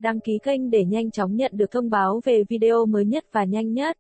đăng ký kênh để nhanh chóng nhận được thông báo về video mới nhất và nhanh nhất.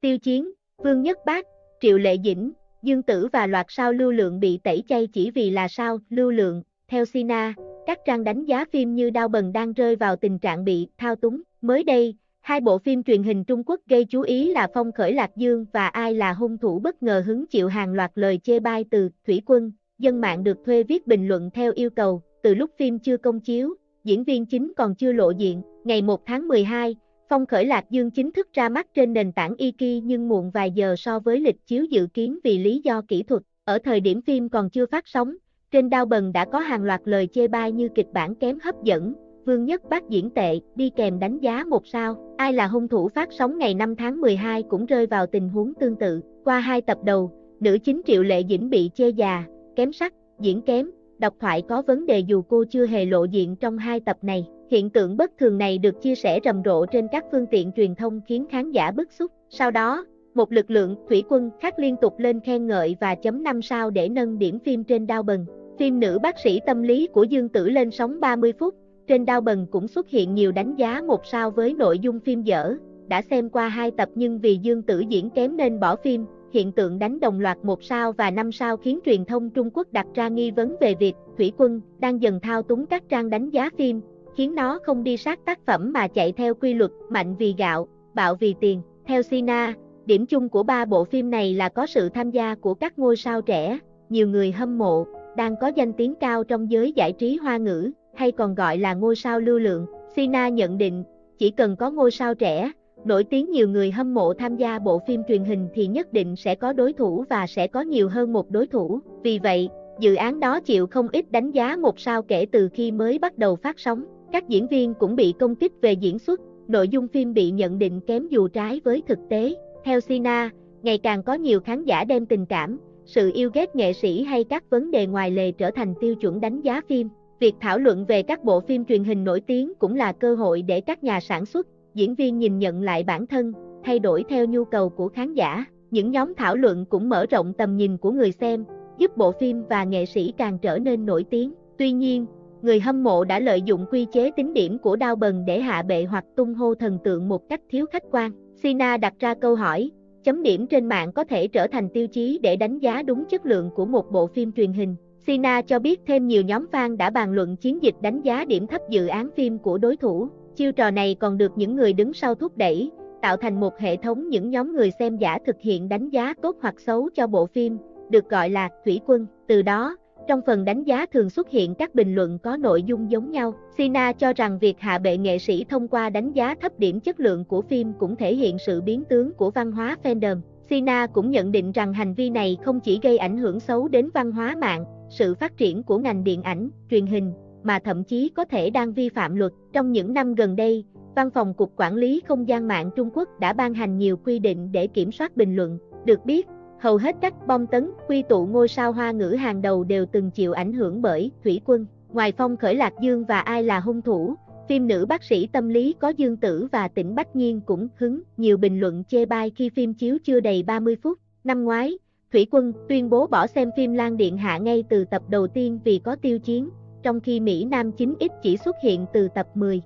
Tiêu Chiến, Vương Nhất Bác, Triệu Lệ Dĩnh, Dương Tử và loạt sao Lưu Lượng bị tẩy chay chỉ vì là sao Lưu Lượng. Theo Sina, các trang đánh giá phim như Đao Bần đang rơi vào tình trạng bị thao túng. Mới đây, hai bộ phim truyền hình Trung Quốc gây chú ý là Phong Khởi Lạc Dương và Ai là hung thủ bất ngờ hứng chịu hàng loạt lời chê bai từ Thủy Quân. Dân mạng được thuê viết bình luận theo yêu cầu. Từ lúc phim chưa công chiếu, diễn viên chính còn chưa lộ diện. Ngày 1 tháng 12, Phong Khởi Lạc Dương chính thức ra mắt trên nền tảng Iki nhưng muộn vài giờ so với lịch chiếu dự kiến vì lý do kỹ thuật. Ở thời điểm phim còn chưa phát sóng, trên Đao Bần đã có hàng loạt lời chê bai như kịch bản kém hấp dẫn, Vương Nhất Bác diễn tệ, đi kèm đánh giá 1 sao. Ai là hung thủ phát sóng ngày 5 tháng 12 cũng rơi vào tình huống tương tự. Qua 2 tập đầu, nữ chính Triệu Lệ Dĩnh bị chê già, kém sắc, diễn kém, độc thoại có vấn đề dù cô chưa hề lộ diện trong 2 tập này. Hiện tượng bất thường này được chia sẻ rầm rộ trên các phương tiện truyền thông khiến khán giả bức xúc. Sau đó, một lực lượng Thủy Quân khác liên tục lên khen ngợi và chấm 5 sao để nâng điểm phim trên Đao Bần. Phim Nữ bác sĩ tâm lý của Dương Tử lên sóng 30 phút, trên Đao Bần cũng xuất hiện nhiều đánh giá 1 sao với nội dung phim dở. Đã xem qua 2 tập nhưng vì Dương Tử diễn kém nên bỏ phim. Hiện tượng đánh đồng loạt 1 sao và 5 sao khiến truyền thông Trung Quốc đặt ra nghi vấn về việc Thủy Quân đang dần thao túng các trang đánh giá phim, khiến nó không đi sát tác phẩm mà chạy theo quy luật mạnh vì gạo, bạo vì tiền. Theo Sina, điểm chung của 3 bộ phim này là có sự tham gia của các ngôi sao trẻ, nhiều người hâm mộ, đang có danh tiếng cao trong giới giải trí Hoa ngữ, hay còn gọi là ngôi sao lưu lượng. Sina nhận định, chỉ cần có ngôi sao trẻ, nổi tiếng nhiều người hâm mộ tham gia bộ phim truyền hình thì nhất định sẽ có đối thủ và sẽ có nhiều hơn một đối thủ. Vì vậy, dự án đó chịu không ít đánh giá 1 sao kể từ khi mới bắt đầu phát sóng. Các diễn viên cũng bị công kích về diễn xuất, nội dung phim bị nhận định kém dù trái với thực tế. Theo Sina, ngày càng có nhiều khán giả đem tình cảm, sự yêu ghét nghệ sĩ hay các vấn đề ngoài lề trở thành tiêu chuẩn đánh giá phim. Việc thảo luận về các bộ phim truyền hình nổi tiếng cũng là cơ hội để các nhà sản xuất, diễn viên nhìn nhận lại bản thân, thay đổi theo nhu cầu của khán giả. Những nhóm thảo luận cũng mở rộng tầm nhìn của người xem, giúp bộ phim và nghệ sĩ càng trở nên nổi tiếng. Tuy nhiên, người hâm mộ đã lợi dụng quy chế tính điểm của Đao Bần để hạ bệ hoặc tung hô thần tượng một cách thiếu khách quan. Sina đặt ra câu hỏi, chấm điểm trên mạng có thể trở thành tiêu chí để đánh giá đúng chất lượng của một bộ phim truyền hình. Sina cho biết thêm nhiều nhóm fan đã bàn luận chiến dịch đánh giá điểm thấp dự án phim của đối thủ. Chiêu trò này còn được những người đứng sau thúc đẩy, tạo thành một hệ thống những nhóm người xem giả thực hiện đánh giá tốt hoặc xấu cho bộ phim, được gọi là Thủy Quân. Từ đó, trong phần đánh giá thường xuất hiện các bình luận có nội dung giống nhau. Sina cho rằng việc hạ bệ nghệ sĩ thông qua đánh giá thấp điểm chất lượng của phim cũng thể hiện sự biến tướng của văn hóa fandom. Sina cũng nhận định rằng hành vi này không chỉ gây ảnh hưởng xấu đến văn hóa mạng, sự phát triển của ngành điện ảnh, truyền hình, mà thậm chí có thể đang vi phạm luật. Trong những năm gần đây, Văn phòng Cục Quản lý Không gian mạng Trung Quốc đã ban hành nhiều quy định để kiểm soát bình luận. Được biết, hầu hết các bom tấn, quy tụ ngôi sao Hoa ngữ hàng đầu đều từng chịu ảnh hưởng bởi Thủy Quân. Ngoài Phong Khởi Lạc Dương và Ai là hung thủ, phim Nữ bác sĩ tâm lý có Dương Tử và Tĩnh Bách Nhiên cũng hứng nhiều bình luận chê bai khi phim chiếu chưa đầy 30 phút. Năm ngoái, Thủy Quân tuyên bố bỏ xem phim Lan Điện Hạ ngay từ tập đầu tiên vì có Tiêu Chiến, trong khi Mỹ Nam 9X chỉ xuất hiện từ tập 10.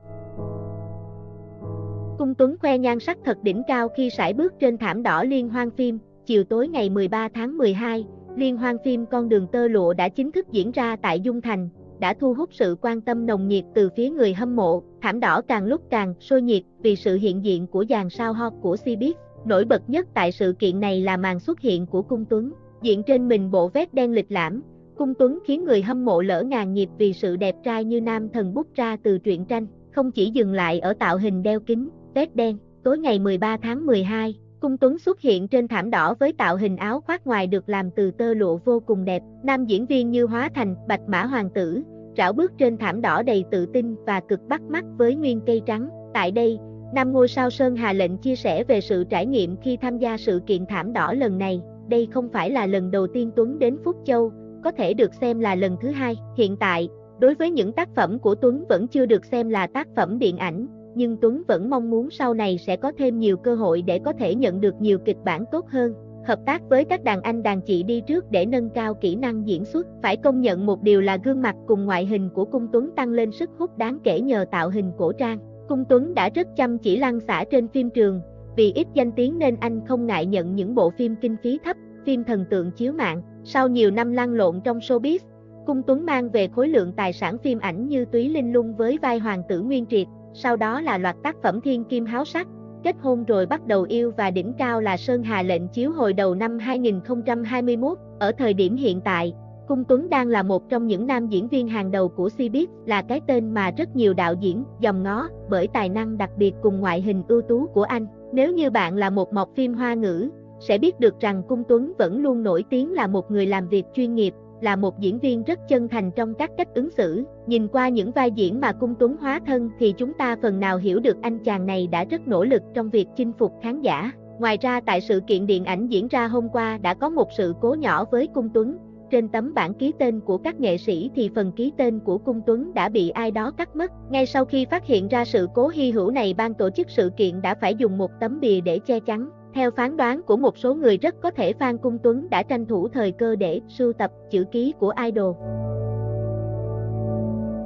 Cung Tuấn khoe nhan sắc thật đỉnh cao khi sải bước trên thảm đỏ liên hoan phim. Chiều tối ngày 13 tháng 12, liên hoan phim Con đường tơ lụa đã chính thức diễn ra tại Dung Thành, đã thu hút sự quan tâm nồng nhiệt từ phía người hâm mộ. Thảm đỏ càng lúc càng sôi nhiệt vì sự hiện diện của dàn sao hot của Cbiz. Nổi bật nhất tại sự kiện này là màn xuất hiện của Cung Tuấn, diện trên mình bộ vest đen lịch lãm. Cung Tuấn khiến người hâm mộ lỡ ngàn nhịp vì sự đẹp trai như nam thần bút ra từ truyện tranh. Không chỉ dừng lại ở tạo hình đeo kính, vest đen, tối ngày 13 tháng 12, Cung Tuấn xuất hiện trên thảm đỏ với tạo hình áo khoác ngoài được làm từ tơ lụa vô cùng đẹp. Nam diễn viên như hóa thành Bạch Mã Hoàng tử, rảo bước trên thảm đỏ đầy tự tin và cực bắt mắt với nguyên cây trắng. Tại đây, nam ngôi sao Sơn Hà Lệnh chia sẻ về sự trải nghiệm khi tham gia sự kiện thảm đỏ lần này. Đây không phải là lần đầu tiên Tuấn đến Phúc Châu, có thể được xem là lần thứ 2. Hiện tại, đối với những tác phẩm của Tuấn vẫn chưa được xem là tác phẩm điện ảnh, nhưng Tuấn vẫn mong muốn sau này sẽ có thêm nhiều cơ hội để có thể nhận được nhiều kịch bản tốt hơn. hợp tác với các đàn anh đàn chị đi trước để nâng cao kỹ năng diễn xuất. Phải công nhận một điều là gương mặt cùng ngoại hình của Cung Tuấn tăng lên sức hút đáng kể nhờ tạo hình cổ trang. Cung Tuấn đã rất chăm chỉ lăn xả trên phim trường, vì ít danh tiếng nên anh không ngại nhận những bộ phim kinh phí thấp, phim thần tượng chiếu mạng. Sau nhiều năm lăn lộn trong showbiz, Cung Tuấn mang về khối lượng tài sản phim ảnh như Túy Linh Lung với vai hoàng tử Nguyên Triệt, sau đó là loạt tác phẩm Thiên Kim Háo Sắc, Kết hôn rồi bắt đầu yêu và đỉnh cao là Sơn Hà lệnh chiếu hồi đầu năm 2021. Ở thời điểm hiện tại, Cung Tuấn đang là một trong những nam diễn viên hàng đầu của Showbiz, là cái tên mà rất nhiều đạo diễn dòm ngó bởi tài năng đặc biệt cùng ngoại hình ưu tú của anh. Nếu như bạn là một mọt phim Hoa ngữ, sẽ biết được rằng Cung Tuấn vẫn luôn nổi tiếng là một người làm việc chuyên nghiệp, là một diễn viên rất chân thành trong các cách ứng xử. Nhìn qua những vai diễn mà Cung Tuấn hóa thân thì chúng ta phần nào hiểu được anh chàng này đã rất nỗ lực trong việc chinh phục khán giả. Ngoài ra tại sự kiện điện ảnh diễn ra hôm qua đã có một sự cố nhỏ với Cung Tuấn. Trên tấm bảng ký tên của các nghệ sĩ thì phần ký tên của Cung Tuấn đã bị ai đó cắt mất. Ngay sau khi phát hiện ra sự cố hy hữu này, ban tổ chức sự kiện đã phải dùng một tấm bìa để che chắn. Theo phán đoán của một số người, rất có thể fan Cung Tuấn đã tranh thủ thời cơ để sưu tập chữ ký của idol.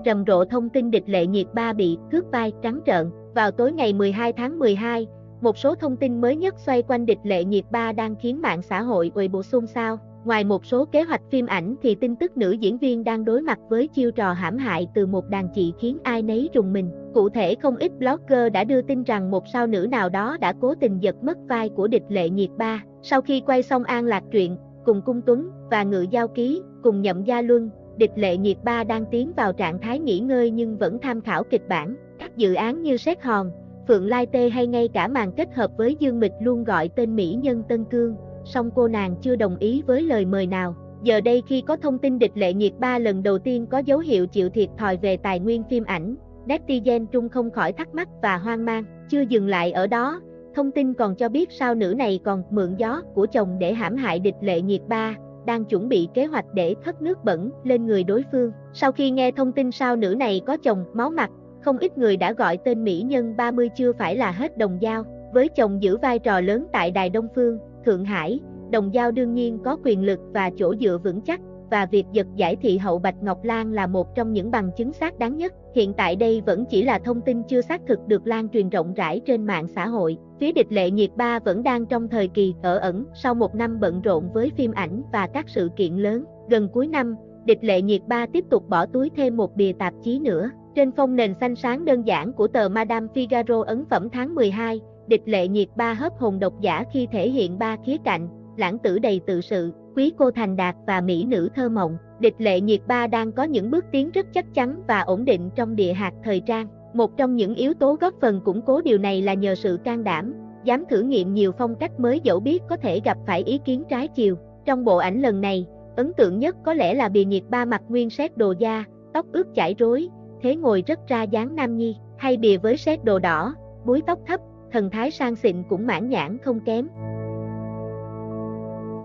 Rầm rộ thông tin Địch Lệ Nhiệt Ba bị cướp vai trắng trợn. Vào tối ngày 12 tháng 12, một số thông tin mới nhất xoay quanh Địch Lệ Nhiệt Ba đang khiến mạng xã hội Weibo xôn xao. Ngoài một số kế hoạch phim ảnh thì tin tức nữ diễn viên đang đối mặt với chiêu trò hãm hại từ một đàn chị khiến ai nấy rùng mình. Cụ thể, không ít blogger đã đưa tin rằng một sao nữ nào đó đã cố tình giật mất vai của Địch Lệ Nhiệt Ba. Sau khi quay xong An Lạc truyện, cùng Cung Tuấn và Ngự Giao Ký, cùng Nhậm Gia Luân, Địch Lệ Nhiệt Ba đang tiến vào trạng thái nghỉ ngơi nhưng vẫn tham khảo kịch bản. Các dự án như Sét Hòn, Phượng Lai Tê hay ngay cả màn kết hợp với Dương Mịch luôn gọi tên mỹ nhân Tân Cương, song cô nàng chưa đồng ý với lời mời nào. Giờ đây khi có thông tin Địch Lệ Nhiệt Ba lần đầu tiên có dấu hiệu chịu thiệt thòi về tài nguyên phim ảnh, netizen Trung không khỏi thắc mắc và hoang mang. Chưa dừng lại ở đó, thông tin còn cho biết sao nữ này còn mượn gió của chồng để hãm hại Địch Lệ Nhiệt Ba, đang chuẩn bị kế hoạch để hất nước bẩn lên người đối phương. Sau khi nghe thông tin sao nữ này có chồng máu mặt, không ít người đã gọi tên mỹ nhân 30 chưa phải là hết Đồng Dao. Với chồng giữ vai trò lớn tại Đài Đông Phương, Thượng Hải, Đồng Dao đương nhiên có quyền lực và chỗ dựa vững chắc, và việc giật giải thị hậu Bạch Ngọc Lan là một trong những bằng chứng xác đáng nhất. Hiện tại đây vẫn chỉ là thông tin chưa xác thực được lan truyền rộng rãi trên mạng xã hội. Phía Địch Lệ Nhiệt Ba vẫn đang trong thời kỳ ở ẩn sau một năm bận rộn với phim ảnh và các sự kiện lớn. Gần cuối năm, Địch Lệ Nhiệt Ba tiếp tục bỏ túi thêm một bìa tạp chí nữa. Trên phông nền xanh sáng đơn giản của tờ Madame Figaro ấn phẩm tháng 12, Địch Lệ Nhiệt Ba hớp hồn độc giả khi thể hiện ba khía cạnh: lãng tử đầy tự sự, quý cô thành đạt và mỹ nữ thơ mộng. Địch Lệ Nhiệt Ba đang có những bước tiến rất chắc chắn và ổn định trong địa hạt thời trang. Một trong những yếu tố góp phần củng cố điều này là nhờ sự can đảm, dám thử nghiệm nhiều phong cách mới dẫu biết có thể gặp phải ý kiến trái chiều. Trong bộ ảnh lần này, ấn tượng nhất có lẽ là bìa Nhiệt Ba mặc nguyên set đồ da, tóc ướt chải rối, thế ngồi rất ra dáng nam nhi, hay bìa với set đồ đỏ, búi tóc thấp, thần thái sang xịn cũng mãn nhãn không kém.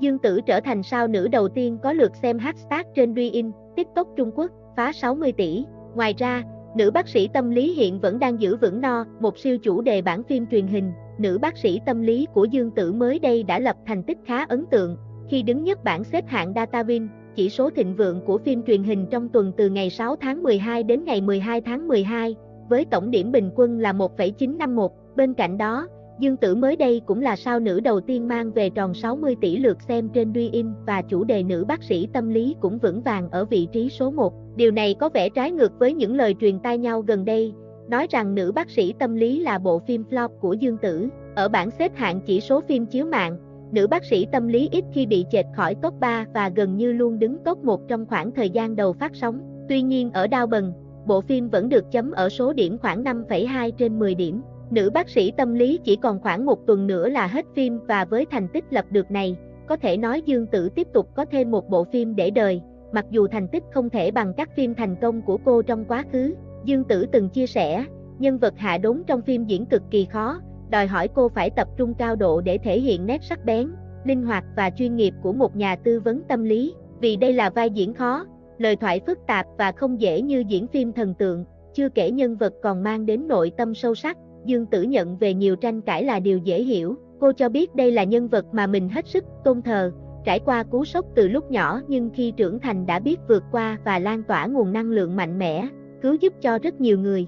Dương Tử trở thành sao nữ đầu tiên có lượt xem hashtag trên Douyin, TikTok Trung Quốc, phá 60 tỷ. Ngoài ra, nữ bác sĩ tâm lý hiện vẫn đang giữ vững no, một siêu chủ đề bản phim truyền hình. Nữ bác sĩ tâm lý của Dương Tử mới đây đã lập thành tích khá ấn tượng, khi đứng nhất bảng xếp hạng Datavin, chỉ số thịnh vượng của phim truyền hình trong tuần từ ngày 6 tháng 12 đến ngày 12 tháng 12, với tổng điểm bình quân là 1,951. Bên cạnh đó, Dương Tử mới đây cũng là sao nữ đầu tiên mang về tròn 60 tỷ lượt xem trên Douyin, và chủ đề nữ bác sĩ tâm lý cũng vững vàng ở vị trí số 1. Điều này có vẻ trái ngược với những lời truyền tai nhau gần đây, nói rằng nữ bác sĩ tâm lý là bộ phim flop của Dương Tử. Ở bảng xếp hạng chỉ số phim chiếu mạng, nữ bác sĩ tâm lý ít khi bị chệch khỏi top 3 và gần như luôn đứng top 1 trong khoảng thời gian đầu phát sóng. Tuy nhiên ở Đao Bần, bộ phim vẫn được chấm ở số điểm khoảng 5,2 trên 10 điểm. Nữ bác sĩ tâm lý chỉ còn khoảng một tuần nữa là hết phim, và với thành tích lập được này, có thể nói Dương Tử tiếp tục có thêm một bộ phim để đời, mặc dù thành tích không thể bằng các phim thành công của cô trong quá khứ. Dương Tử từng chia sẻ, nhân vật Hạ Đốn trong phim diễn cực kỳ khó, đòi hỏi cô phải tập trung cao độ để thể hiện nét sắc bén, linh hoạt và chuyên nghiệp của một nhà tư vấn tâm lý. Vì đây là vai diễn khó, lời thoại phức tạp và không dễ như diễn phim thần tượng, chưa kể nhân vật còn mang đến nội tâm sâu sắc, Dương Tử nhận về nhiều tranh cãi là điều dễ hiểu. Cô cho biết đây là nhân vật mà mình hết sức tôn thờ, trải qua cú sốc từ lúc nhỏ nhưng khi trưởng thành đã biết vượt qua và lan tỏa nguồn năng lượng mạnh mẽ, cứu giúp cho rất nhiều người.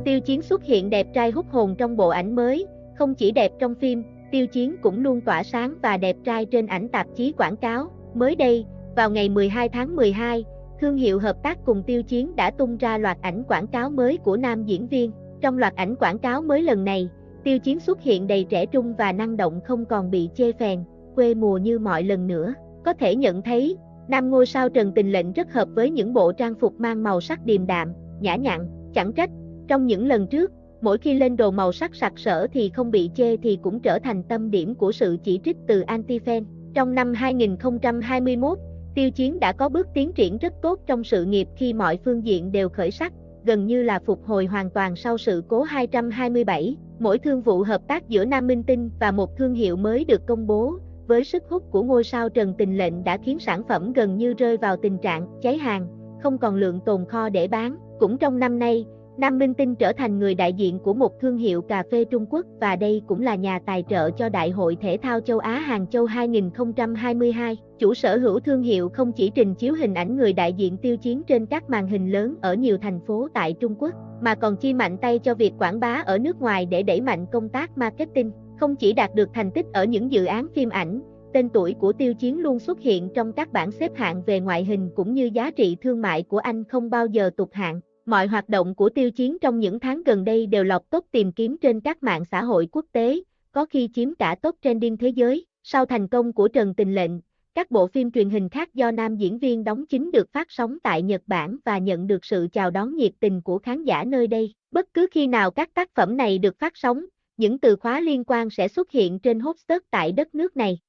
Tiêu Chiến xuất hiện đẹp trai hút hồn trong bộ ảnh mới, không chỉ đẹp trong phim, Tiêu Chiến cũng luôn tỏa sáng và đẹp trai trên ảnh tạp chí quảng cáo. Mới đây, vào ngày 12 tháng 12, thương hiệu hợp tác cùng Tiêu Chiến đã tung ra loạt ảnh quảng cáo mới của nam diễn viên. Trong loạt ảnh quảng cáo mới lần này, Tiêu Chiến xuất hiện đầy trẻ trung và năng động, không còn bị chê phèn, quê mùa như mọi lần nữa. Có thể nhận thấy, nam ngôi sao Trần Tình Lệnh rất hợp với những bộ trang phục mang màu sắc điềm đạm, nhã nhặn. Chẳng trách, trong những lần trước, mỗi khi lên đồ màu sắc sặc sỡ thì không bị chê thì cũng trở thành tâm điểm của sự chỉ trích từ anti-fan. Trong năm 2021, Tiêu Chiến đã có bước tiến triển rất tốt trong sự nghiệp khi mọi phương diện đều khởi sắc, gần như là phục hồi hoàn toàn sau sự cố 227. Mỗi thương vụ hợp tác giữa nam minh tinh và một thương hiệu mới được công bố, với sức hút của ngôi sao Trần Tình Lệnh đã khiến sản phẩm gần như rơi vào tình trạng cháy hàng, không còn lượng tồn kho để bán. Cũng trong năm nay, nam minh tinh trở thành người đại diện của một thương hiệu cà phê Trung Quốc và đây cũng là nhà tài trợ cho Đại hội Thể thao Châu Á Hàng Châu 2022. Chủ sở hữu thương hiệu không chỉ trình chiếu hình ảnh người đại diện Tiêu Chiến trên các màn hình lớn ở nhiều thành phố tại Trung Quốc, mà còn chi mạnh tay cho việc quảng bá ở nước ngoài để đẩy mạnh công tác marketing. Không chỉ đạt được thành tích ở những dự án phim ảnh, tên tuổi của Tiêu Chiến luôn xuất hiện trong các bảng xếp hạng về ngoại hình cũng như giá trị thương mại của anh không bao giờ tụt hạng. Mọi hoạt động của Tiêu Chiến trong những tháng gần đây đều lọt top tìm kiếm trên các mạng xã hội quốc tế, có khi chiếm cả top trending thế giới. Sau thành công của Trần Tình Lệnh, các bộ phim truyền hình khác do nam diễn viên đóng chính được phát sóng tại Nhật Bản và nhận được sự chào đón nhiệt tình của khán giả nơi đây. Bất cứ khi nào các tác phẩm này được phát sóng, những từ khóa liên quan sẽ xuất hiện trên hot search tại đất nước này.